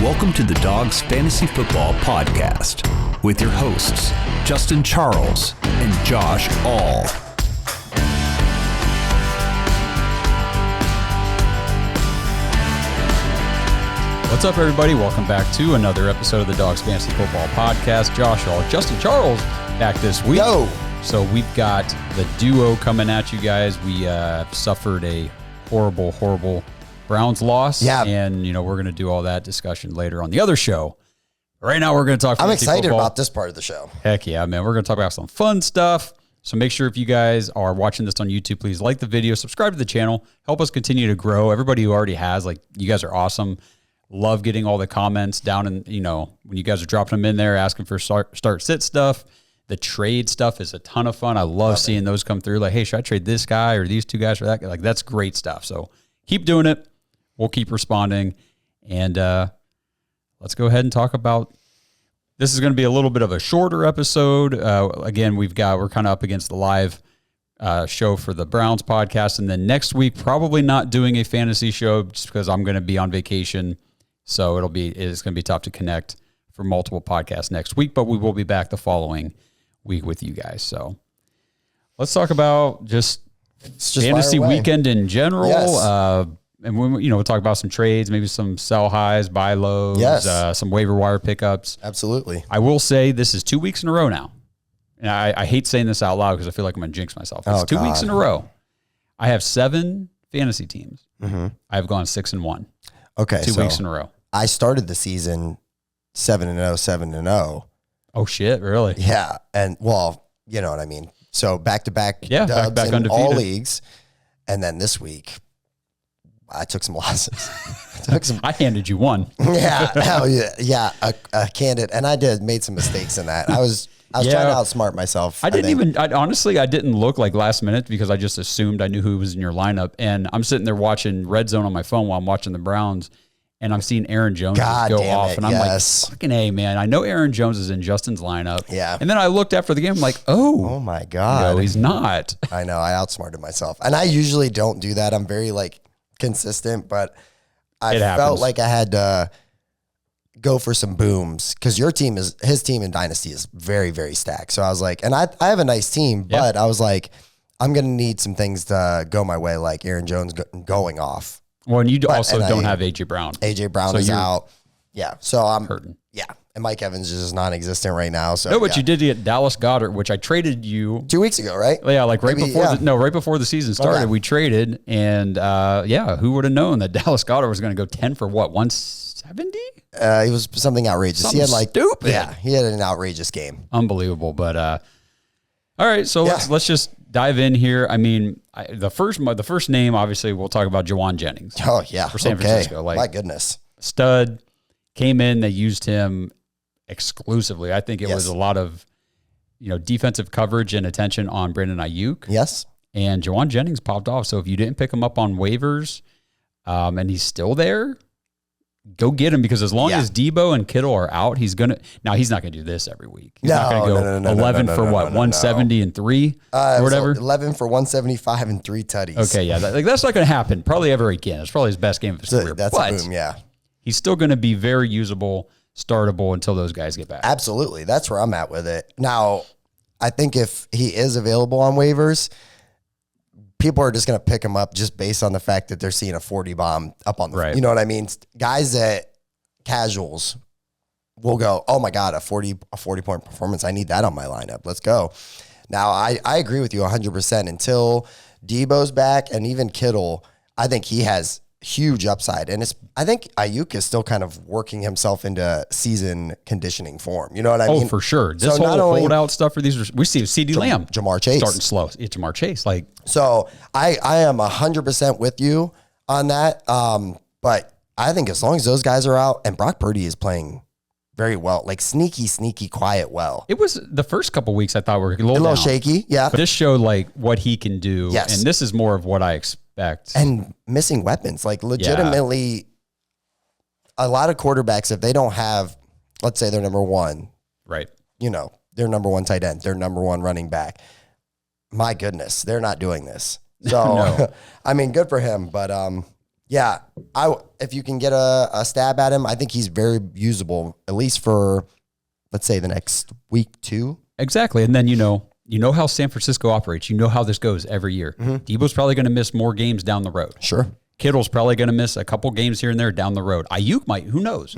Welcome to the Dawgs Fantasy Football Podcast with your hosts, Justin Charles and Josh All. What's up, everybody? Welcome back to another episode of the Dawgs Fantasy Football Podcast. Josh All, Justin Charles back this week. Yo! So we've got the duo coming at you guys. We suffered a horrible Browns loss. Yeah. And, we're going to do all that discussion later on the other show. Right now, we're going to talk I'm fantasy excited football. about this part of the show. Heck yeah, man. We're going to talk about some fun stuff. So make sure if you guys are watching this on YouTube, please like the video, subscribe to the channel, help us continue to grow. Everybody who already has, you guys are awesome. Love getting all the comments down and, when you guys are dropping them in there, asking for start sit stuff. The trade stuff is a ton of fun. I love seeing those come through. Like, hey, should I trade this guy or these two guys for that guy? That's great stuff. So keep doing it. We'll keep responding. And let's go ahead and talk about, this is going to be a little bit of a shorter episode. Again, we're kind of up against the live show for the Browns podcast. And then next week, probably not doing a fantasy show just because I'm going to be on vacation. So it's going to be tough to connect for multiple podcasts next week, but we will be back the following week with you guys. So let's talk about just fantasy weekend in general. Yes. And we'll talk about some trades, maybe some sell highs, buy lows, some waiver wire pickups. Absolutely. I will say this is 2 weeks in a row now. And I hate saying this out loud because I feel like I'm going to jinx myself. It's 2 weeks in a row. I have 7 fantasy teams. Mm-hmm. I've gone 6-1. Okay. 2 weeks in a row. I started the season 7-0, 7-0. Oh shit! Really? Yeah, and well, you know what I mean. So back-to-back dubs back in undefeated. all leagues, and then this week I took some losses. I handed you one. Yeah, hell yeah, a candid, and I made some mistakes in that. I was trying to outsmart myself. I honestly didn't look like last minute because I just assumed I knew who was in your lineup, and I'm sitting there watching Red Zone on my phone while I'm watching the Browns. And I'm seeing Aaron Jones go off. And I'm like, fucking A, man. I know Aaron Jones is in Justin's lineup. Yeah. And then I looked after the game. I'm like, oh my God. No, he's not. I know. I outsmarted myself. And I usually don't do that. I'm very consistent, but I felt like I had to go for some booms because his team in Dynasty is very, very stacked. So I was like, and I have a nice team, but I was like, I'm going to need some things to go my way, like Aaron Jones going off. Well, and you also don't have A.J. Brown. A.J. Brown is out. Yeah. So I'm hurting. Yeah. And Mike Evans is just non-existent right now. So but you did get Dallas Goedert, which I traded you 2 weeks ago, right? Yeah, right before the season started, we traded. And who would have known that Dallas Goedert was going to go 10 for what, 170? He was something outrageous. He had stupid. Yeah, he had an outrageous game. Unbelievable. But all right, so let's just dive in here. I mean, the first name, obviously, we'll talk about Juaun Jennings. Oh, yeah. For San Francisco. My goodness. Stud. Came in, they used him exclusively. I think it was a lot of, defensive coverage and attention on Brandon Ayuk. Yes. And Juaun Jennings popped off. So if you didn't pick him up on waivers and he's still there, go get him because as long as Debo and Kittle are out, he's not going to do this every week. He's not going to go 11 for 170 and 3 or whatever. 11 for 175 and 3 tutties. Okay, yeah. That's not going to happen probably ever again. It's probably his best game of his career. That's a boom, yeah. He's still going to be very usable, startable until those guys get back. Absolutely. That's where I'm at with it. Now, I think if he is available on waivers, people are just going to pick him up just based on the fact that they're seeing a 40 bomb up on the, you know what I mean? Guys that casuals will go, oh my God, a 40 point performance. I need that on my lineup. Let's go. Now I agree with you 100% until Debo's back and even Kittle. I think he has huge upside. And I think Ayuk is still kind of working himself into season conditioning form. You know what I mean? Oh, for sure. This whole holdout stuff for these, we see CeeDee Lamb. Jamar Chase. Starting slow. It's Jamar Chase. So I am 100% with you on that. But I think as long as those guys are out and Brock Purdy is playing very well, sneaky, quiet well. It was the first couple weeks I thought were a little shaky. Yeah. But this showed what he can do. Yes. And this is more of what I expect. And missing weapons, legitimately, a lot of quarterbacks, if they don't have, let's say their number one, right? Their number one tight end, their number one running back. My goodness, they're not doing this. So, I mean, good for him. But Yeah, if you can get a stab at him, I think he's very usable, at least for, let's say, the next week, 2. Exactly. And then, you know how San Francisco operates. You know how this goes every year. Debo's probably going to miss more games down the road. Sure. Kittle's probably going to miss a couple games here and there down the road. Ayuk might. Who knows?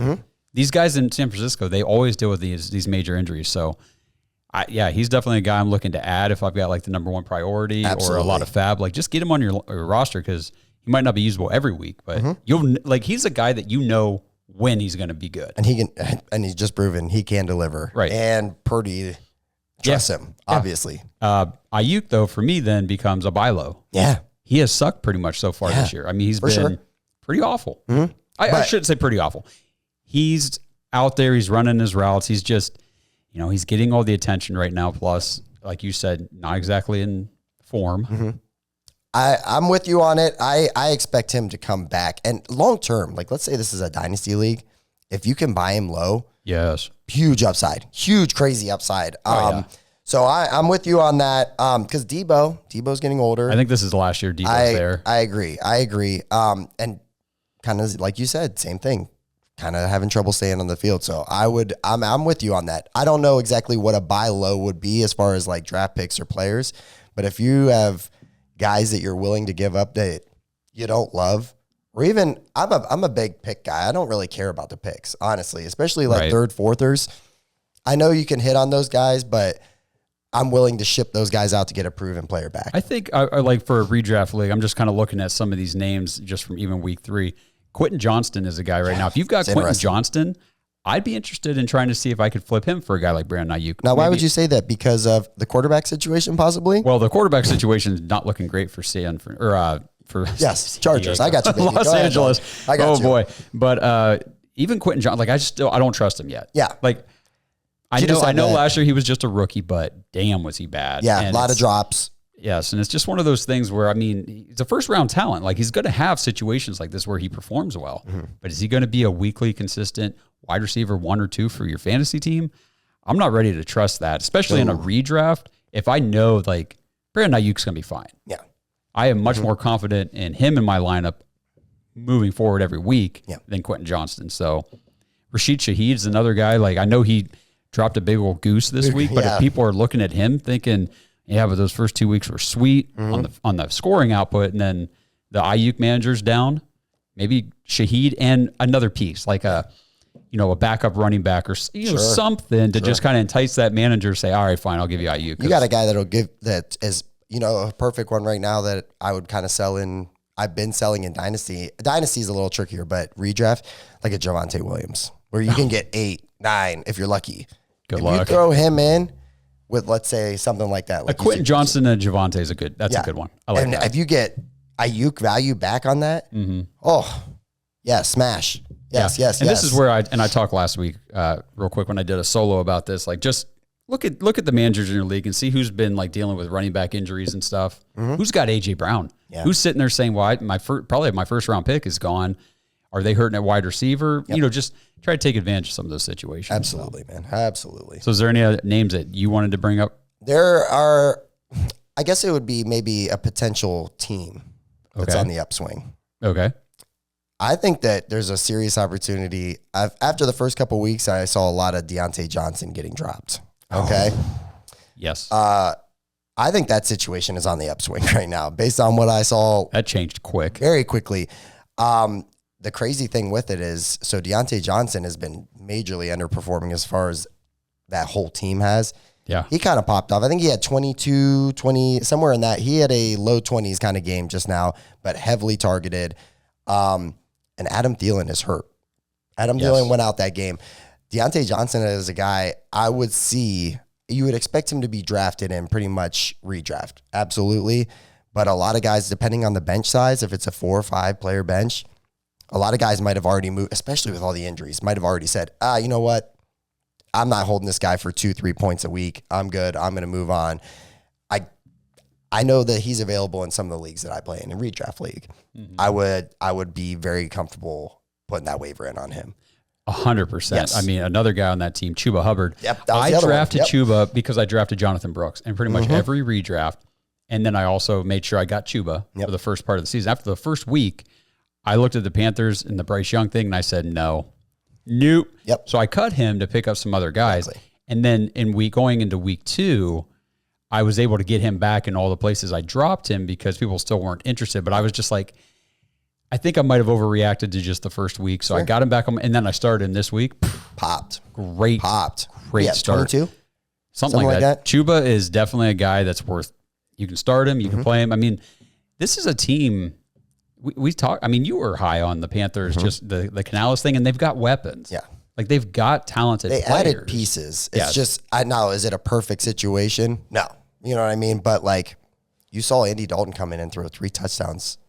These guys in San Francisco, they always deal with these major injuries. So, he's definitely a guy I'm looking to add if I've got like the number one priority or a lot of fab. Like, just get him on your roster because he might not be usable every week, but he's a guy that when he's going to be good. And he's just proven he can deliver. Right. And Purdy trusts him, obviously. Ayuk, though, for me, then becomes a buy low. Yeah. He has sucked pretty much so far this year. I mean, he's been pretty awful. I shouldn't say pretty awful. He's out there. He's running his routes. He's just, he's getting all the attention right now. Plus, like you said, not exactly in form. I'm with you on it. I expect him to come back. And long term, like let's say this is a dynasty league. If you can buy him low, yes, huge upside. Huge, crazy upside. So I'm with you on that. Because Debo's getting older. I think this is the last year Debo's there. I agree. And kind of like you said, same thing. Kind of having trouble staying on the field. So I'm with you on that. I don't know exactly what a buy low would be as far as like draft picks or players, but if you have guys that you're willing to give up that you don't love, or even I'm a big pick guy. I don't really care about the picks, honestly, especially like third, fourthers. I know you can hit on those guys, but I'm willing to ship those guys out to get a proven player back. I think I like for a redraft league, I'm just kind of looking at some of these names just from even week 3. Quentin Johnston is a guy right now. If you've got Quentin Johnston, I'd be interested in trying to see if I could flip him for a guy like Brandon Ayuk. Now, why would you say that? Because of the quarterback situation, possibly? Well, the quarterback situation is not looking great for yes, Chargers. I got you, baby. Los Angeles. I got you. Oh boy, but even Quentin Johnston, like I don't trust him yet. Yeah, like I know last year he was just a rookie, but damn, was he bad? Yeah, and a lot of drops. Yes, and it's just one of those things where, I mean, he's a first-round talent. Like, he's going to have situations like this where he performs well. But is he going to be a weekly, consistent wide receiver 1 or 2 for your fantasy team? I'm not ready to trust that, especially in a redraft. If I know, like, Brandon Ayuk's going to be fine. Yeah. I am much more confident in him in my lineup moving forward every week than Quentin Johnston. So, Rashid Shaheed is another guy. Like, I know he dropped a big old goose this week, but if people are looking at him thinking – yeah, but those first 2 weeks were sweet on the scoring output, and then the Ayuk manager's down. Maybe Shaheed and another piece, like a backup running back or something to just kind of entice that manager to say, all right, fine, I'll give you Ayuk. You got a guy that'll give that is a perfect one right now that I would kind of sell in. I've been selling in Dynasty. Dynasty is a little trickier, but redraft, like a Javonte Williams, where you can get 8, 9 if you're lucky. Good luck. You throw him in with, let's say, something like that. Like a Quentin Johnston and Javonte is a good one. I like that. If you get Ayuk value back on that, smash. Yes. And this is where I talked last week real quick when I did a solo about this. Like, just look at the managers in your league and see who's been like dealing with running back injuries and stuff. Who's got AJ Brown? Yeah. Who's sitting there saying, well, probably my first round pick is gone. Are they hurting at wide receiver? Yep. Just try to take advantage of some of those situations. Absolutely, man. Absolutely. So is there any other names that you wanted to bring up? There are, I guess it would be maybe a potential team that's on the upswing. Okay. I think that there's a serious opportunity. After the first couple of weeks, I saw a lot of Deontay Johnson getting dropped. Okay. Yes. I think that situation is on the upswing right now based on what I saw. That changed quick. Very quickly. The crazy thing with it is, so Deontay Johnson has been majorly underperforming as far as that whole team has. Yeah. He kind of popped off. I think he had 22, 20, somewhere in that. He had a low 20s kind of game just now, but heavily targeted. And Adam Thielen is hurt. Adam Thielen went out that game. Deontay Johnson is a guy I would see, you would expect him to be drafted in pretty much redraft. Absolutely. But a lot of guys, depending on the bench size, if it's a 4 or 5 player bench, a lot of guys might have already moved, especially with all the injuries, might have already said, you know what? I'm not holding this guy for 2-3 points a week. I'm good. I'm going to move on. I know that he's available in some of the leagues that I play in a redraft league. Mm-hmm. I would be very comfortable putting that waiver in on him. 100%. Yes. I mean, another guy on that team, Chuba Hubbard. Yep, I drafted Chuba because I drafted Jonathan Brooks and pretty much every redraft. And then I also made sure I got Chuba for the first part of the season. After the first week, I looked at the Panthers and the Bryce Young thing, and I said, nope. Yep. So I cut him to pick up some other guys. Exactly. And then going into week 2, I was able to get him back in all the places I dropped him because people still weren't interested. But I was just like, I think I might have overreacted to just the first week. So I got him back on, and then I started him this week. Popped. Great start. 22? Something like that. Chuba is definitely a guy that's worth, you can start him, you can play him. I mean, this is a team, we talk. I mean, you were high on the Panthers, just the Canales thing, and they've got weapons. Yeah. Like they've got talented players. Added pieces. It's just, now, is it a perfect situation? No. You know what I mean? But like, you saw Andy Dalton come in and throw 3 touchdowns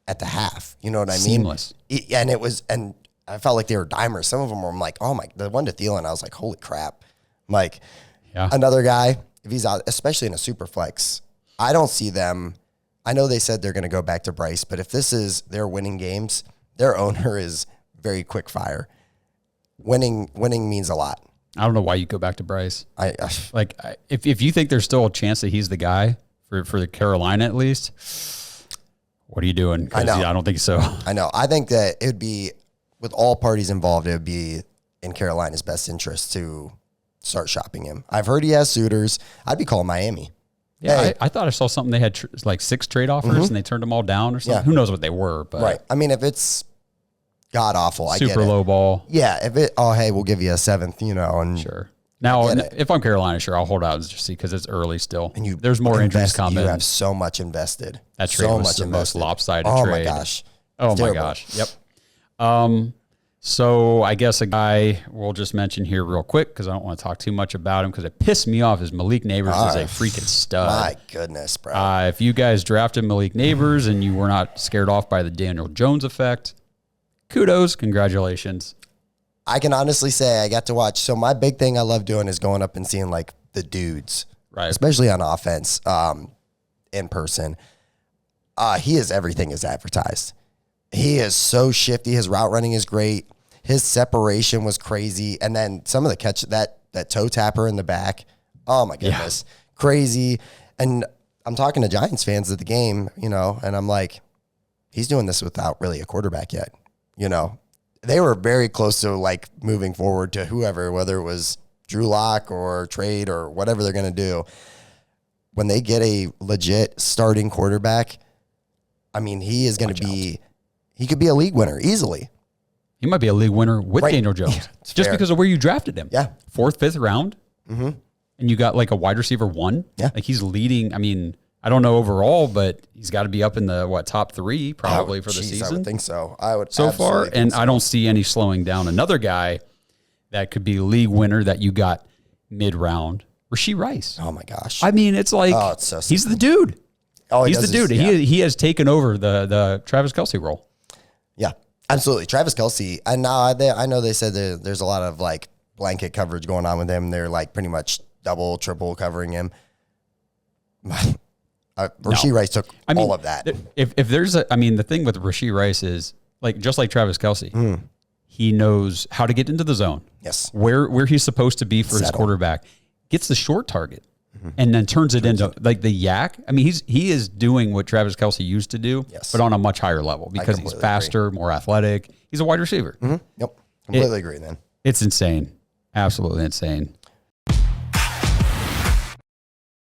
at the half. You know what I mean? Seamless. And I felt like they were dimers. Some of them were, I'm like, oh my, the one to Thielen, I was like, holy crap. I'm like, another guy, if he's out, especially in a super flex, I don't see them. I know they said they're going to go back to Bryce, but if this is their winning games, their owner is very quick fire. Winning means a lot. I don't know why you go back to Bryce. If you think there's still a chance that he's the guy for the Carolina at least, what are you doing? I know. I don't think so. I know. I think that it would be, with all parties involved, it would be in Carolina's best interest to start shopping him. I've heard he has suitors. I'd be calling Miami. Yeah, hey. I thought I saw something. They had 6 trade offers and they turned them all down or something. Yeah. Who knows what they were? But right. I mean, if it's god awful, I get it. Super low ball. Yeah. If it, hey, we'll give you a 7th, and sure. Now, if I'm Carolina, sure, I'll hold out and just see because it's early still. And there's more interest coming. You have so much invested. That trade was the most lopsided trade. Oh my gosh. Oh my gosh. Yep. So I guess a guy we'll just mention here real quick because I don't want to talk too much about him because it pissed me off is Malik Neighbors is a freaking stud. My goodness, bro. If you guys drafted Malik Neighbors and you were not scared off by the Daniel Jones effect, kudos, congratulations. I can honestly say I got to watch. So my big thing I love doing is going up and seeing like the dudes, right? Especially on offense, in person. He is everything is advertised. He is so shifty. His route running is great. His separation was crazy. And then some of the catch, that toe tapper in the back. Oh my goodness. Yeah. Crazy. And I'm talking to Giants fans at the game, and I'm like, he's doing this without really a quarterback yet. They were very close to like moving forward to whoever, whether it was Drew Lock or trade or whatever they're going to do. When they get a legit starting quarterback, I mean, he is going to be, he could be a league winner easily. He might be a league winner with Daniel Jones just fair. because of where you drafted him. Yeah. 4th, 5th round. Mm-hmm. And you got like a wide receiver 1. Yeah. Like he's leading. I mean, I don't know overall, but he's got to be up in the top 3 probably for the season. I would think so. I would so far, and I don't see any slowing down. Another guy that could be league winner that you got mid round, Rashee Rice. Oh my gosh! I mean, it's like it's so he's the dude. Oh, he's the dude. He has taken over the Travis Kelce role. Yeah, absolutely. Travis Kelce. And now I know they said there's a lot of like blanket coverage going on with him. They're like pretty much double, triple covering him. Rashee Rice took all of that. If there's the thing with Rashee Rice is just like Travis Kelce, he knows how to get into the zone. Yes. Where he's supposed to be for his quarterback, gets the short target and then turns it into like the yak. I mean, he is doing what Travis Kelce used to do, but on a much higher level because he's faster, more athletic. He's a wide receiver. Mm-hmm. Yep. Completely agree, man. It's insane. Absolutely insane.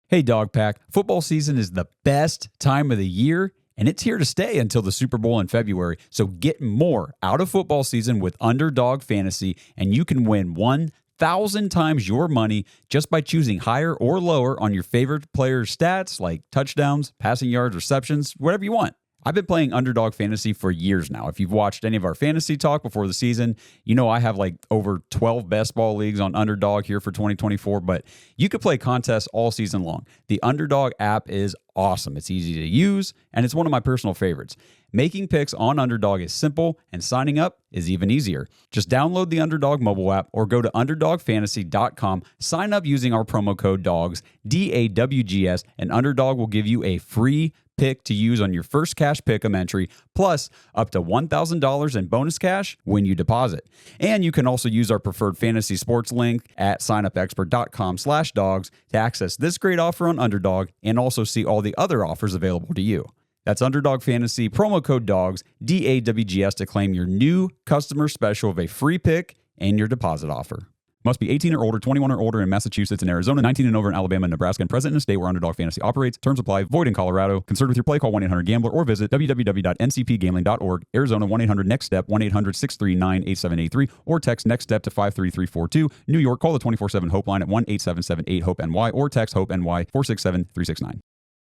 Hey, Dog Pack. Football season is the best time of the year, and it's here to stay until the Super Bowl in February. So get more out of football season with Underdog Fantasy, and you can win 1,000 times your money just by choosing higher or lower on your favorite players' stats like touchdowns, passing yards, receptions, whatever you want. I've been playing Underdog Fantasy for years now. If you've watched any of our fantasy talk before the season, you know I have like over 12 best ball leagues on Underdog here for 2024, but you could play contests all season long. The Underdog app is awesome. It's easy to use, and it's one of my personal favorites. Making picks on Underdog is simple, and signing up is even easier. Just download the Underdog mobile app or go to UnderdogFantasy.com, sign up using our promo code DAWGS, DAWGS, and Underdog will give you a free pick to use on your first cash pick'em entry, plus up to $1,000 in bonus cash when you deposit. And you can also use our preferred fantasy sports link at signupexpert.com/dogs to access this great offer on Underdog and also see all the other offers available to you. That's Underdog Fantasy, promo code DAWGS, DAWGS, to claim your new customer special of a free pick and your deposit offer. Must be 18 or older, 21 or older in Massachusetts and Arizona, 19 and over in Alabama and Nebraska, and present in a state where Underdog Fantasy operates. Terms apply. Void in Colorado. Concerned with your play, call 1-800-GAMBLER or visit www.ncpgambling.org. Arizona, 1-800-NEXT-STEP, 1-800-639-8783, or text NEXT STEP to 53342. New York, call the 24/7 HOPE line at 1-877-8-HOPE-NY or text HOPE-NY 467-369.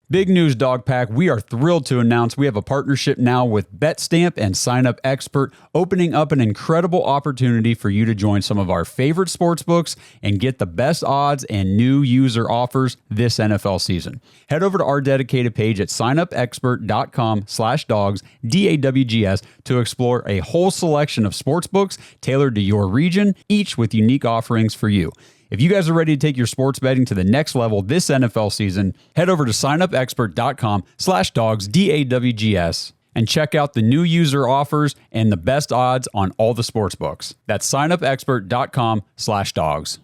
Big news, Dog Pack. We are thrilled to announce we have a partnership now with BetStamp and Sign Up Expert, opening up an incredible opportunity for you to join some of our favorite sports books and get the best odds and new user offers this NFL season. Head over to our dedicated page at signupexpert.com/dogs, DAWGS, to explore a whole selection of sports books tailored to your region, each with unique offerings for you. If you guys are ready to take your sports betting to the next level this NFL season, head over to signupexpert.com/dogs, DAWGS, and check out the new user offers and the best odds on all the sports books. That's signupexpert.com/dogs.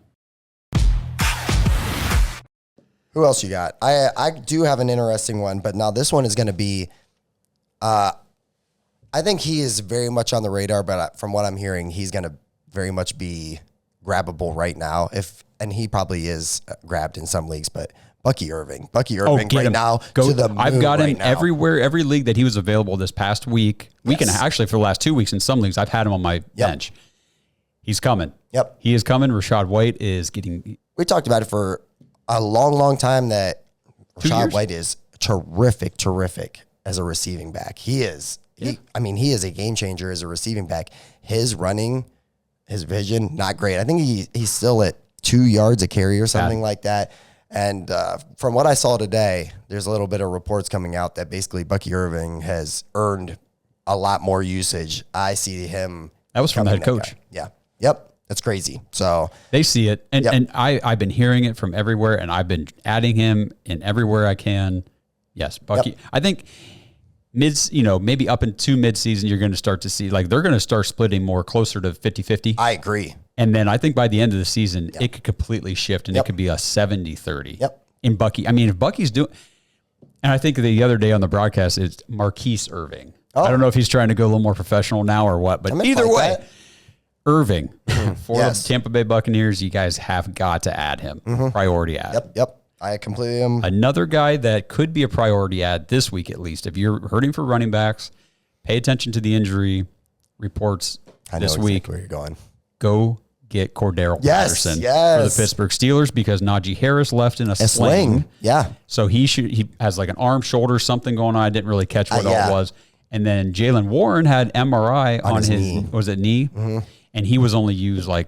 Who else you got? I do have an interesting one, but now this one is going to be, I think he is very much on the radar, but from what I'm hearing, he's going to very much be grabbable right now, and he probably is grabbed in some leagues, but Bucky Irving right now to the moon. I've got him right now. everywhere, every league that he was available this past week. And actually for the last 2 weeks in some leagues, I've had him on my bench. He's coming. Yep. He is coming. Rashad White is getting... We talked about it for a long, long time that Rashad White is terrific as a receiving back. He is. He is a game changer as a receiving back. His running, his vision, not great. I think he's still at 2 yards a carry or something like that. And from what I saw today, there's a little bit of reports coming out that basically Bucky Irving has earned a lot more usage. I see him. That was from the head coach. Yeah. Yep. That's crazy. So they see it. And I've been hearing it from everywhere, and I've been adding him in everywhere I can. Yes, Bucky. Yep. I think maybe up into mid-season, you're going to start to see, like, they're going to start splitting more closer to 50-50. I agree. And then I think by the end of the season, it could completely shift, and it could be a 70-30. Yep. In Bucky. I mean, if Bucky's doing, and I think the other day on the broadcast, it's Marquise Irving. I don't know if he's trying to go a little more professional now or what, but either way, Irving for the Tampa Bay Buccaneers, you guys have got to add him. Priority add. Yep. I completely am. Another guy that could be a priority add this week, at least, if you're hurting for running backs, pay attention to the injury reports this week. Where you're going. Go get Cordero Patterson for the Pittsburgh Steelers, because Najee Harris left in a sling. Yeah. So he has like an arm, shoulder, something going on. I didn't really catch what all it was. And then Jalen Warren had MRI on his knee. Was it knee? Mm-hmm. And he was only used like,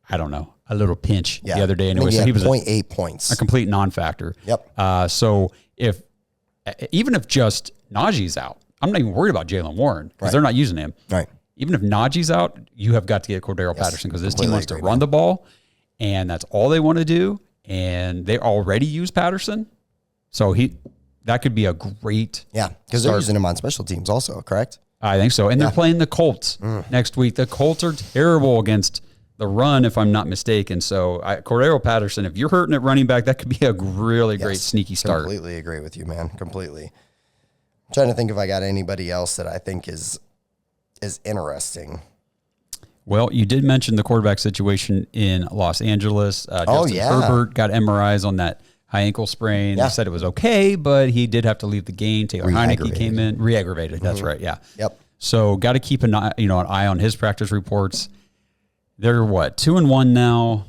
I don't know, a little pinch the other day. Anyway, so he was 0.8 points. A complete non-factor. Yep. So even if just Najee's out, I'm not even worried about Jalen Warren because they're not using him. Right. Even if Najee's out, you have got to get Cordero Patterson, because this team wants to run the ball, and that's all they want to do. And they already use Patterson. So that could be a great because they're using him on special teams also, correct? I think so. And they're playing the Colts next week. The Colts are terrible against the run, if I'm not mistaken. So Cordero Patterson, if you're hurting at running back, that could be a really great sneaky start. Completely agree with you, man. Completely. I'm trying to think if I got anybody else that I think is interesting. Well, you did mention the quarterback situation in Los Angeles. Justin Herbert got MRIs on that high ankle sprain. They said it was okay, but he did have to leave the game. Taylor Heineke came in. Re-aggravated. That's right. Yeah. Yep. So got to keep an eye on his practice reports. They're 2-1 now.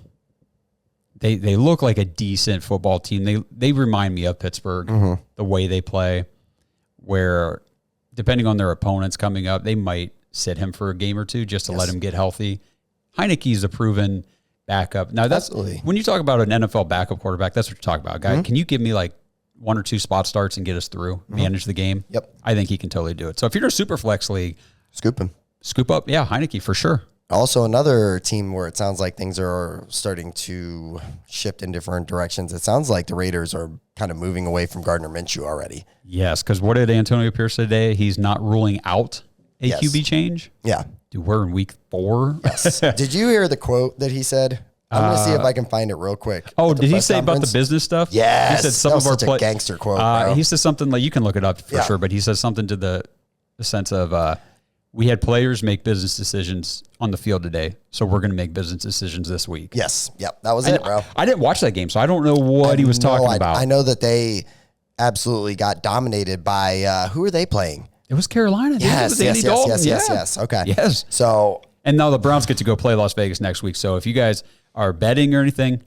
They look like a decent football team. They remind me of Pittsburgh, the way they play, where depending on their opponents coming up, they might sit him for a game or two just to let him get healthy. Heineke's a proven backup. Now, that's when you talk about an NFL backup quarterback, that's what you're talking about, guy. Can you give me like 1 or 2 spot starts and get us through, manage the game? Yep. I think he can totally do it. So if you're in a super flex league, scoop him. Scoop up. Yeah, Heineke for sure. Also, another team where it sounds like things are starting to shift in different directions. It sounds like the Raiders are kind of moving away from Gardner Minshew already. Yes, because what did Antonio Pierce say today? He's not ruling out a QB change. Yeah. Dude, we're in week 4. Yes. Did you hear the quote that he said? I'm going to see if I can find it real quick. Oh, did he say about the business stuff? Yes. He said some of our a gangster quote, bro. He said something like, you can look it up for sure, but he says something to the sense of, we had players make business decisions on the field today, so we're going to make business decisions this week. Yes. Yep. That was it, bro. I didn't watch that game, so I don't know what he was talking about. I know that they absolutely got dominated by, who are they playing? It was Carolina. Yes. Yes. Okay. Yes. So. And now the Browns get to go play Las Vegas next week. So if you guys are betting or anything,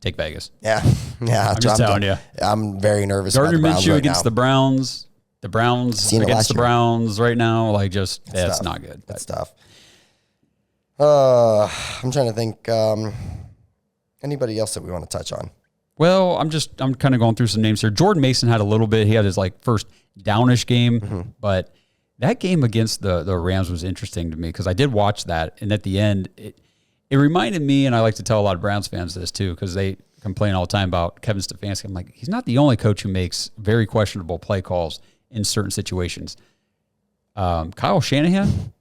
take Vegas. Yeah. I'm just telling you. I'm very nervous Gardner about the Browns Minshew right against now. the Browns. The Browns against the Browns right now. Like, just, it's not good. That's tough. I'm trying to think. Anybody else that we want to touch on? Well, I'm kind of going through some names here. Jordan Mason had a little bit. He had his first downish game, but that game against the Rams was interesting to me because I did watch that, and at the end, it reminded me, and I like to tell a lot of Browns fans this too, because they complain all the time about Kevin Stefanski. I'm like, he's not the only coach who makes very questionable play calls in certain situations. Kyle Shanahan,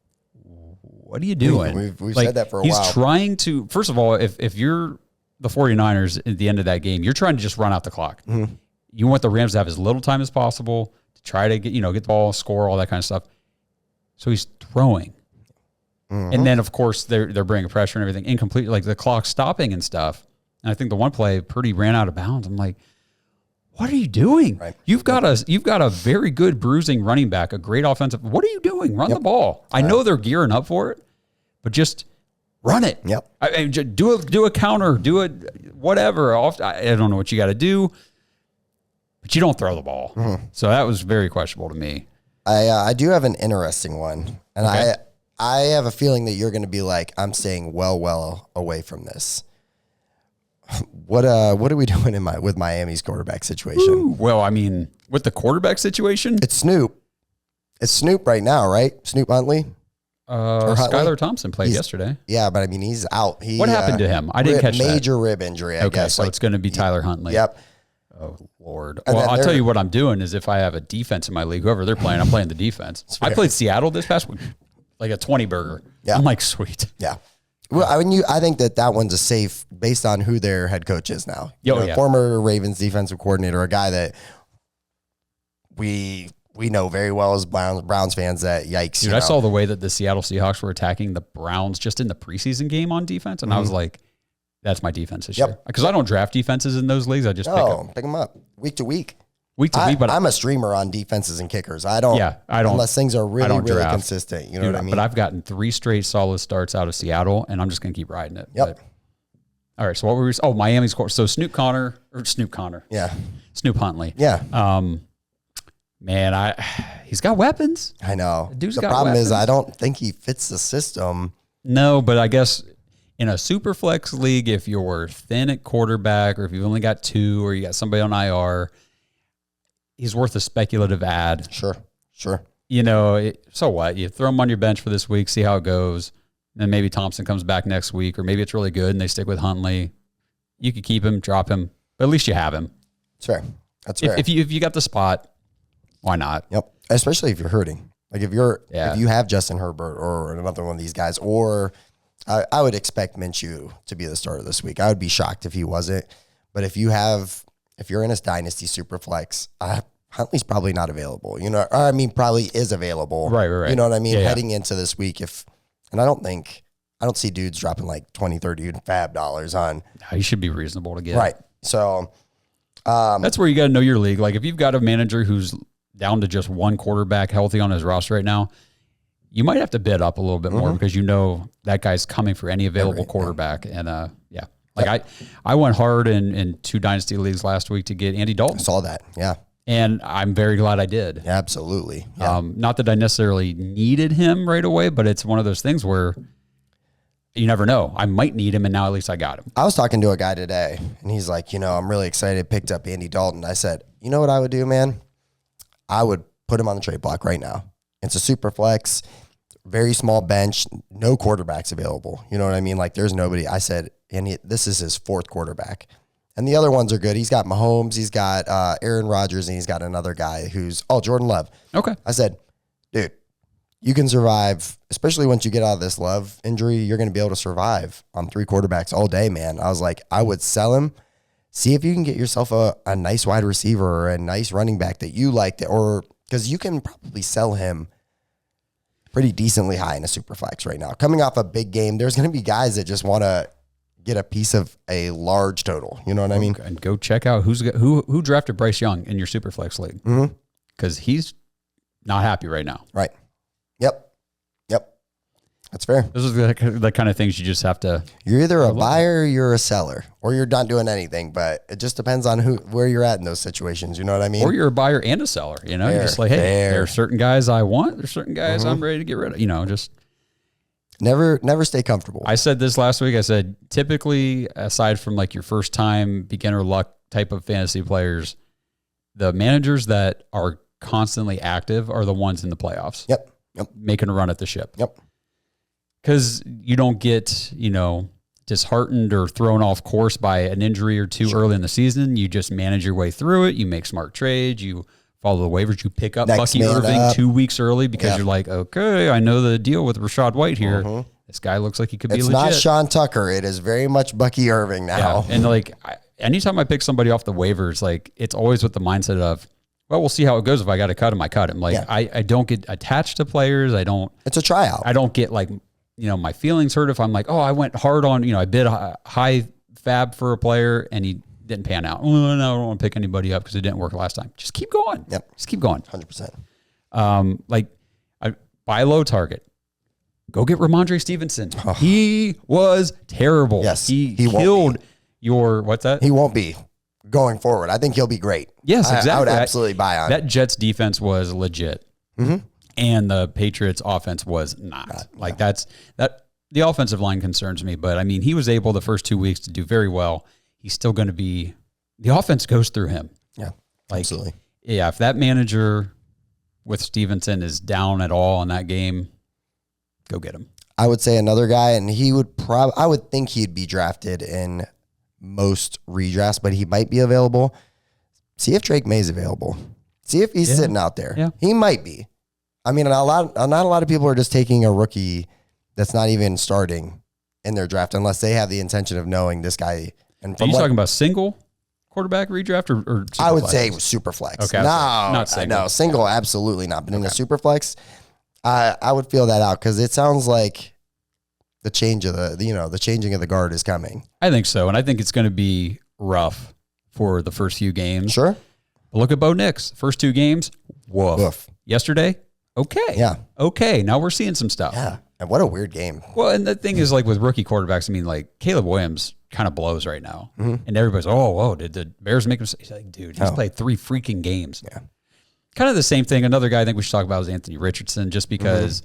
what are you doing? We've said that for a while. He's trying to, first of all, if you're the 49ers at the end of that game, you're trying to just run out the clock. You want the Rams to have as little time as possible to try to get the ball, score, all that kind of stuff. So he's throwing. And then, of course, they're bringing pressure and everything, incomplete, like the clock stopping and stuff. And I think the one play, Purdy ran out of bounds. I'm like, what are you doing? Right. You've got a very good bruising running back, a great offensive. What are you doing? Run the ball. I know they're gearing up for it, but just run it. Yep. I mean, do a counter, do it, whatever. I don't know what you got to do, but you don't throw the ball. So that was very questionable to me. I do have an interesting one, and I have a feeling that you're going to be like, I'm staying well away from this. What are we doing with Miami's quarterback situation? Ooh, well, I mean, with the quarterback situation, it's Snoop. It's Snoop right now, right? Snoop Huntley. Skylar Thompson played yesterday. Yeah, but I mean, he's out. What happened to him? I didn't catch that. Major rib injury, I guess. So it's going to be Tyler Huntley. Yep. Oh, Lord. Well, I'll tell you what I'm doing is if I have a defense in my league, whoever they're playing, I'm playing the defense. I played Seattle this past week, like a 20 burger. Yeah. I'm like, sweet. Yeah. Well, I mean, I think that one's a safe based on who their head coach is now. Former Ravens defensive coordinator, a guy that we know very well as Browns fans. That yikes! Dude, I saw the way that the Seattle Seahawks were attacking the Browns just in the preseason game on defense, and I was like, "That's my defense this year." Because I don't draft defenses in those leagues; I just pick them up week to week. But I'm a streamer on defenses and kickers. I don't unless things are really consistent. You know what I mean? But I've gotten 3 straight solid starts out of Seattle, and I'm just going to keep riding it. Yep. All right. So what were we? Oh, Miami scored. So Snoop Huntley. Yeah. Man, he's got weapons. I know. The problem is I don't think he fits the system. No, but I guess in a super flex league, if you're thin at quarterback, or if you've only got 2, or you got somebody on IR. He's worth a speculative ad. Sure. So what? You throw him on your bench for this week, see how it goes. Then maybe Thompson comes back next week, or maybe it's really good and they stick with Huntley. You could keep him, drop him, but at least you have him. That's fair. If you got the spot, why not? Yep. Especially if you're hurting. Like if you have Justin Herbert or another one of these guys, or I would expect Minshew to be the starter this week. I would be shocked if he wasn't. But if you're in a dynasty super flex, Huntley's probably not available, or I mean, probably is available. Right. You know what I mean? Heading into this week, and I don't see dudes dropping like 20, 30 fab dollars on. He should be reasonable to get. Right. So that's where you got to know your league. Like if you've got a manager who's down to just one quarterback healthy on his roster right now, you might have to bid up a little bit more because that guy's coming for any available quarterback. And I went hard in 2 dynasty leagues last week to get Andy Dalton. I saw that. Yeah. And I'm very glad I did. Yeah, absolutely. Yeah. Not that I necessarily needed him right away, but it's one of those things where you never know. I might need him, and now at least I got him. I was talking to a guy today, and he's like, I'm really excited. Picked up Andy Dalton. I said, you know what I would do, man? I would put him on the trade block right now. It's a super flex, very small bench, no quarterbacks available. You know what I mean? Like there's nobody. I said, and this is his 4th quarterback. And the other ones are good. He's got Mahomes, he's got Aaron Rodgers, and he's got another guy who's Jordan Love. Okay. I said, dude, you can survive, especially once you get out of this Love injury, you're going to be able to survive on 3 quarterbacks all day, man. I was like, I would sell him. See if you can get yourself a nice wide receiver or a nice running back that you liked, or because you can probably sell him pretty decently high in a super flex right now. Coming off a big game, there's going to be guys that just want to get a piece of a large total. You know what I mean? And go check out who drafted Bryce Young in your super flex league, because he's not happy right now. Right. Yep. That's fair. This is the kind of things you just have to. You're either a buyer or you're a seller, or you're not doing anything. But it just depends on where you're at in those situations. You know what I mean? Or you're a buyer and a seller. You know, you're just like, hey, there are certain guys I want. There's certain guys I'm ready to get rid of. You know, just never stay comfortable. I said this last week. I said typically, aside from like your first time beginner luck type of fantasy players, the managers that are constantly active are the ones in the playoffs. Yep. Making a run at the ship. Yep. Because you don't get, disheartened or thrown off course by an injury or two early in the season. You just manage your way through it. You make smart trades. You follow the waivers. You pick up Bucky Irving 2 weeks early because you're like, okay, I know the deal with Rachaad White here. This guy looks like he could be legit. It's not Sean Tucker. It is very much Bucky Irving now. Yeah. And anytime I pick somebody off the waivers, it's always with the mindset of, well, we'll see how it goes. If I got to cut him, I cut him. I don't get attached to players. It's a tryout. I don't get my feelings hurt if I'm like, oh, I went hard on, I bid a high fab for a player and he didn't pan out. Oh, no, I don't want to pick anybody up because it didn't work last time. Just keep going. Yep. Just keep going. 100%. I buy low target. Go get Ramondre Stevenson. Oh. He was terrible. Yes. He killed what's that? He won't be going forward. I think he'll be great. Yes, exactly. I would absolutely buy on that. Jets defense was legit. Mm-hmm. And the Patriots offense was not. The offensive line concerns me, but he was able the first 2 weeks to do very well. He's still going to be, the offense goes through him. Yeah, absolutely. Yeah, if that manager with Stevenson is down at all in that game, go get him. I would say another guy, and I would think he'd be drafted in most redrafts, but he might be available. See if Drake May's available. See if he's sitting out there. Yeah. He might be. Not a lot of people are just taking a rookie that's not even starting in their draft unless they have the intention of knowing this guy. And are you talking about single quarterback redraft or I would say super flex. Okay, not single. No, single, absolutely not. But in the super flex, I would feel that out because it sounds like the changing of the guard is coming. I think so, and I think it's going to be rough for the first few games. Sure. But look at Bo Nix. First 2 games, woof. Yesterday, okay. Yeah. Okay, now we're seeing some stuff. Yeah, and what a weird game. Well, and the thing is, with rookie quarterbacks, Caleb Williams kind of blows right now. Mm-hmm. And everybody's, whoa, did the Bears make him? He's like, dude, he's played 3 freaking games. Yeah. Kind of the same thing. Another guy I think we should talk about is Anthony Richardson, just because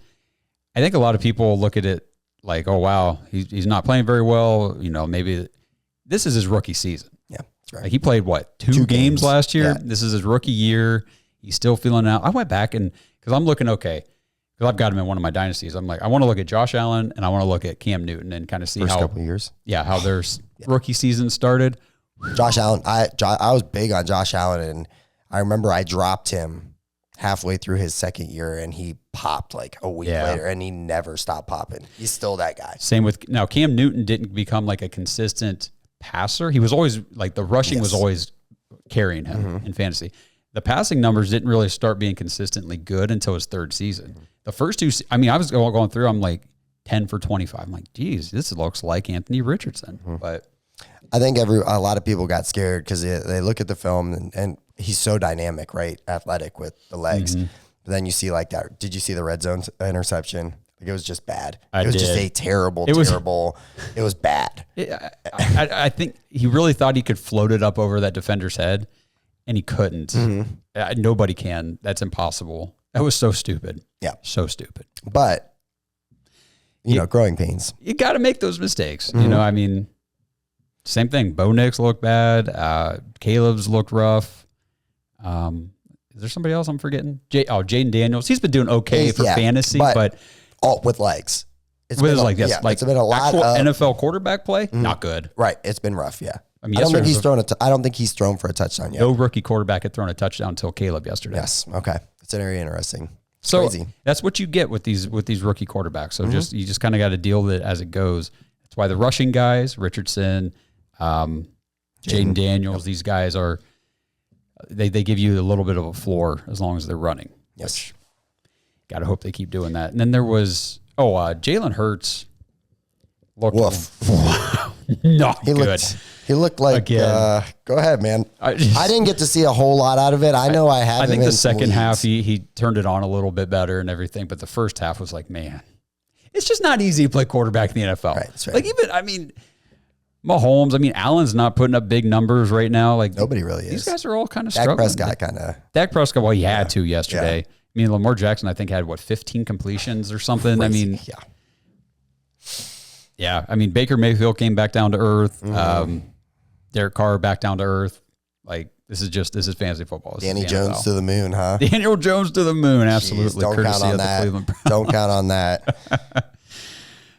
I think a lot of people look at it like, oh, wow, he's not playing very well. Maybe this is his rookie season. Yeah, that's right. He played, 2 games last year? Yeah. This is his rookie year. He's still feeling it out. I went back because I'm looking because I've got him in one of my dynasties. I'm like, I want to look at Josh Allen and I want to look at Cam Newton and kind of see first couple of years. Yeah, how their rookie season started. Josh Allen, I was big on Josh Allen, and I remember I dropped him halfway through his second year, and he popped a week later, and he never stopped popping. He's still that guy. Same with now. Cam Newton didn't become a consistent passer. He was always the rushing was always carrying him in fantasy. The passing numbers didn't really start being consistently good until his 3rd season. The first 2, I was going through, I'm 10 for 25. I'm like, geez, this looks like Anthony Richardson. But I think a lot of people got scared because they look at the film and he's so dynamic, right? Athletic with the legs. Mm-hmm. But then you see that. Did you see the red zone interception? It was just bad. It was just a terrible. It was bad. I think he really thought he could float it up over that defender's head, and he couldn't. Mm-hmm. Nobody can. That's impossible. That was so stupid. Yeah. So stupid. But, growing pains. You got to make those mistakes. Mm-hmm. Same thing. Bo Nix looked bad. Caleb's looked rough. Is there somebody else I'm forgetting? Jaden Daniels. He's been doing okay for fantasy, but all with legs. It's been it's been a lot of NFL quarterback play. Not good. Right. It's been rough. Yeah. I don't think he's thrown I don't think he's thrown for a touchdown yet. No rookie quarterback had thrown a touchdown until Caleb yesterday. Yes. Okay. It's very interesting. So crazy. That's what you get with these rookie quarterbacks. So you just kind of got to deal with it as it goes. That's why the rushing guys, Richardson, Jaden Daniels, these guys are they give you a little bit of a floor as long as they're running. Yes. Got to hope they keep doing that. And then there was Jalen Hurts looked not good. He looked like, go ahead, man. I didn't get to see a whole lot out of it. I know I have. I think the second half he turned it on a little bit better and everything, but the first half was like, man, it's just not easy to play quarterback in the NFL. Right, that's right. Like Mahomes, Allen's not putting up big numbers right now. Like nobody really is. These guys are all kind of struggling. Dak Prescott, well, he had to yesterday. Yeah. Lamar Jackson, I think, had 15 completions or something. Crazy. Yeah. Baker Mayfield came back down to earth. Derek Carr back down to earth. Like this is fantasy football. Danny Jones to the moon, huh? Daniel Jones to the moon, absolutely. Jeez, don't count on that. Don't count on that.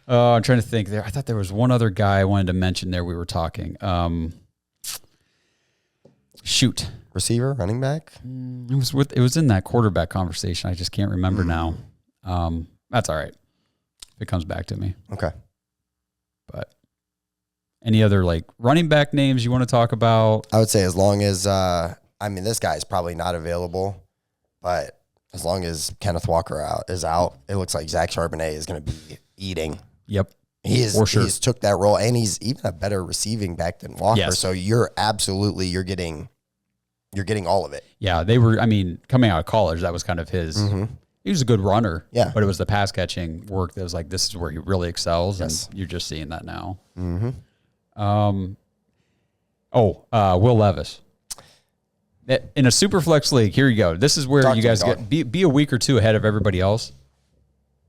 I'm trying to think there. I thought there was one other guy I wanted to mention there. We were talking. Receiver, running back. It was in that quarterback conversation. I just can't remember now. That's all right. If it comes back to me. Okay. But any other running back names you want to talk about? I would say as long as this guy is probably not available, but as long as Kenneth Walker is out, it looks like Zach Charbonnet is going to be eating. Yep. He's took that role, and he's even a better receiving back than Walker. Yes. So you're getting all of it. Yeah, they were. Coming out of college, that was kind of his. He was a good runner. Yeah, but it was the pass catching work that was this is where he really excels, and you're just seeing that now. Will Levis. In a super flex league, here you go. This is where you guys be a week or two ahead of everybody else.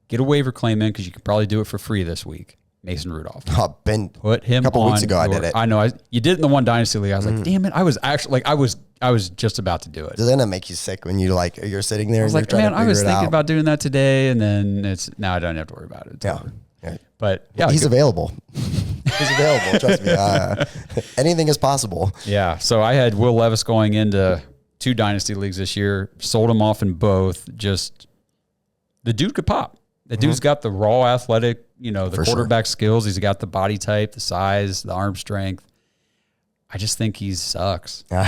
Get a waiver claim in because you can probably do it for free this week. Mason Rudolph. Put him a couple weeks ago. I did it. I know. You did it in the one dynasty league. I was like, damn it! I was actually I was just about to do it. Doesn't that make you sick when you're sitting there? I was like, man, I was thinking about doing that today, and then now I don't have to worry about it. Yeah. But he's available. He's available. Trust me. Anything is possible. Yeah. So I had Will Levis going into 2 dynasty leagues this year. Sold him off in both. Just the dude could pop. The dude's got the raw athletic, the quarterback skills. He's got the body type, the size, the arm strength. I just think he sucks. The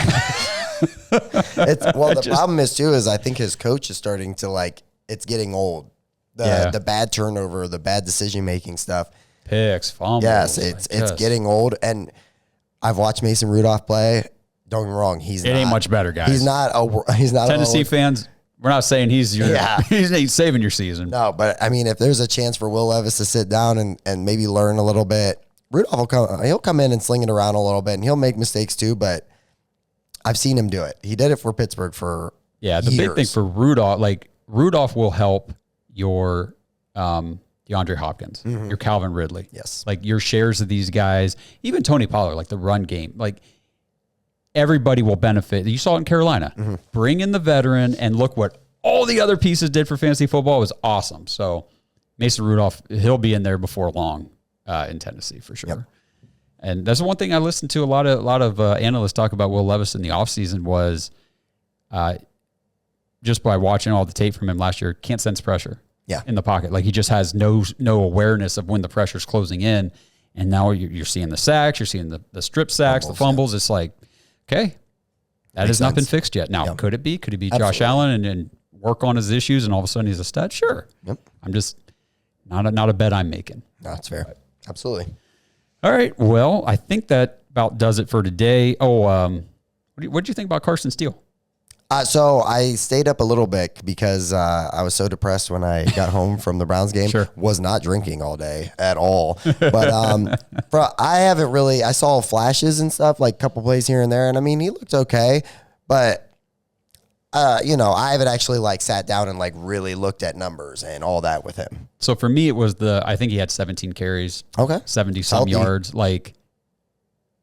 problem is I think his coach is starting to it's getting old. The bad turnover, the bad decision making stuff. Picks, fumbles. Yes, it's getting old. And I've watched Mason Rudolph play. Don't get me wrong, ain't much better, guys. He's not Tennessee fans. We're not saying he's saving your season. No, but if there's a chance for Will Levis to sit down and maybe learn a little bit, Rudolph he'll come in and sling it around a little bit, and he'll make mistakes too. But I've seen him do it. He did it for Pittsburgh for years. Big thing for Rudolph, Rudolph will help your DeAndre Hopkins, your Calvin Ridley. Yes, your shares of these guys, even Tony Pollard, the run game, everybody will benefit. You saw it in Carolina. Bring in the veteran and look what all the other pieces did for fantasy football. It was awesome. So Mason Rudolph, he'll be in there before long in Tennessee for sure. Yep. And that's the one thing I listened to a lot of analysts talk about Will Levis in the offseason was just by watching all the tape from him last year, can't sense pressure in the pocket. He just has no awareness of when the pressure's closing in. And now you're seeing the sacks, you're seeing the strip sacks, the fumbles. It's okay, that has not been fixed yet. Now, could it be? Could it be Josh Allen and work on his issues and all of a sudden he's a stud? Sure. Yep. I'm just not a bet I'm making. No, that's fair. Absolutely. All right. Well, I think that about does it for today. What did you think about Carson Steele? So I stayed up a little bit because I was so depressed when I got home from the Browns game. Sure. Was not drinking all day at all. But I haven't really. I saw flashes and stuff, a couple plays here and there, and he looked okay. But I haven't actually sat down and really looked at numbers and all that with him. So for me, it was I think he had 17 carries. Okay. 70-some yards.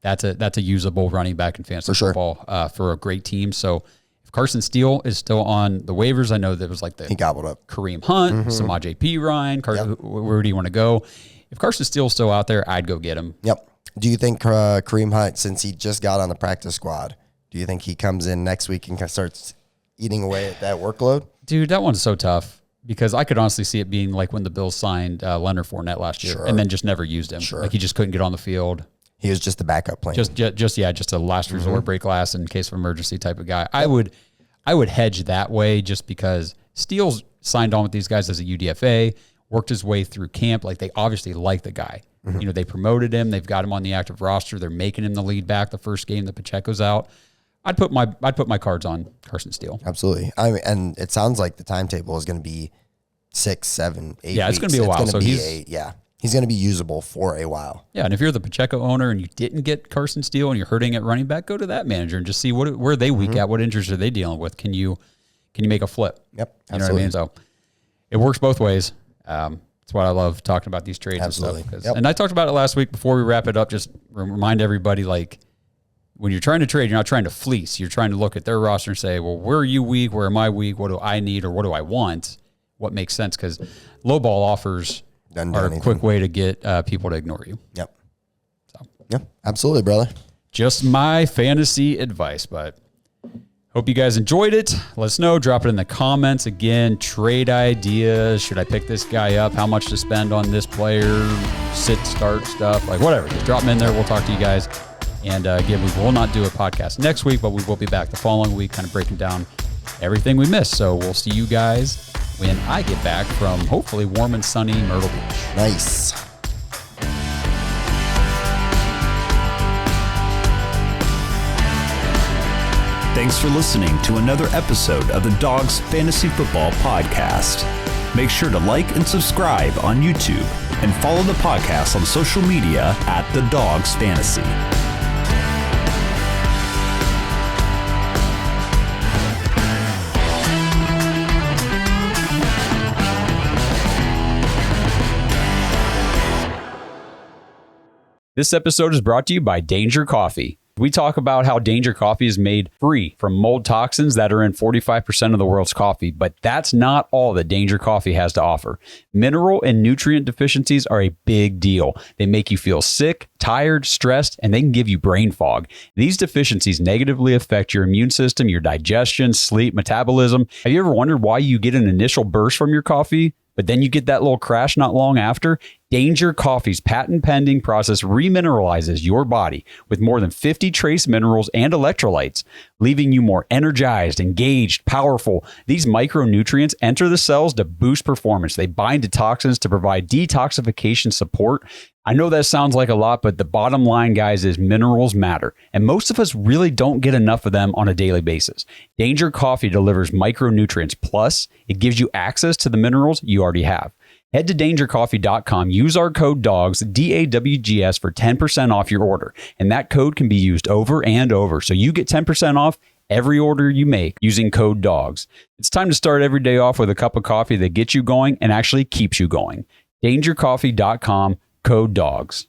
That's a usable running back in fantasy football for a great team. So. Carson Steele is still on the waivers. I know that was he gobbled up Kareem Hunt, Samaje Perine. Where do you want to go? If Carson Steele's still out there, I'd go get him. Yep. Do you think Kareem Hunt, since he just got on the practice squad, do you think he comes in next week and starts eating away at that workload? Dude, that one's so tough because I could honestly see it being like when the Bills signed Leonard Fournette last year and then just never used him. Like he just couldn't get on the field. He was just a backup plan. Just a last resort, break glass in case of emergency type of guy. I would hedge that way just because Steele's signed on with these guys as a UDFA, worked his way through camp. Like they obviously like the guy. You know, they promoted him. They've got him on the active roster. They're making him the lead back the first game that Pacheco's out. I'd put my cards on Carson Steele. Absolutely. I mean, and it sounds like the timetable is going to be 6, 7, 8 Yeah, it's going to be a while. So he's going to be usable for a while. Yeah, and if you're the Pacheco owner and you didn't get Carson Steele and you're hurting at running back, go to that manager and just see where are they weak at, what injuries are they dealing with. Can you make a flip? Yep, absolutely. You know what I mean? So it works both ways. That's why I love talking about these trades and stuff. And I talked about it last week before we wrap it up. Just remind everybody, like, when you're trying to trade, you're not trying to fleece. You're trying to look at their roster and say, well, where are you weak? Where am I weak? What do I need or what do I want? What makes sense? Because low ball offers are a quick way to get people to ignore you. Yep. So. Yep, absolutely, brother. Just my fantasy advice, but hope you guys enjoyed it. Let us know. Drop it in the comments. Again, trade ideas. Should I pick this guy up? How much to spend on this player? Sit, start stuff. Like whatever. Just drop them in there. We'll talk to you guys. And again, we will not do a podcast next week, but we will be back the following week kind of breaking down everything we missed. So we'll see you guys when I get back from hopefully warm and sunny Myrtle Beach. Nice. Thanks for listening to another episode of the Dawgs Fantasy Football Podcast. Make sure to like and subscribe on YouTube and follow the podcast on social media at the Dawgs Fantasy. This episode is brought to you by Danger Coffee. We talk about how Danger Coffee is made free from mold toxins that are in 45% of the world's coffee, but that's not all that Danger Coffee has to offer. Mineral and nutrient deficiencies are a big deal. They make you feel sick, tired, stressed, and they can give you brain fog. These deficiencies negatively affect your immune system, your digestion, sleep, metabolism. Have you ever wondered why you get an initial burst from your coffee, but then you get that little crash not long after? Danger Coffee's patent-pending process remineralizes your body with more than 50 trace minerals and electrolytes, leaving you more energized, engaged, powerful. These micronutrients enter the cells to boost performance. They bind to toxins to provide detoxification support. I know that sounds like a lot, but the bottom line, guys, is minerals matter. And most of us really don't get enough of them on a daily basis. Danger Coffee delivers micronutrients. Plus, it gives you access to the minerals you already have. Head to dangercoffee.com, use our code DAWGS, D-A-W-G-S, for 10% off your order. And that code can be used over and over. So you get 10% off every order you make using code DAWGS. It's time to start every day off with a cup of coffee that gets you going and actually keeps you going. dangercoffee.com, code DAWGS.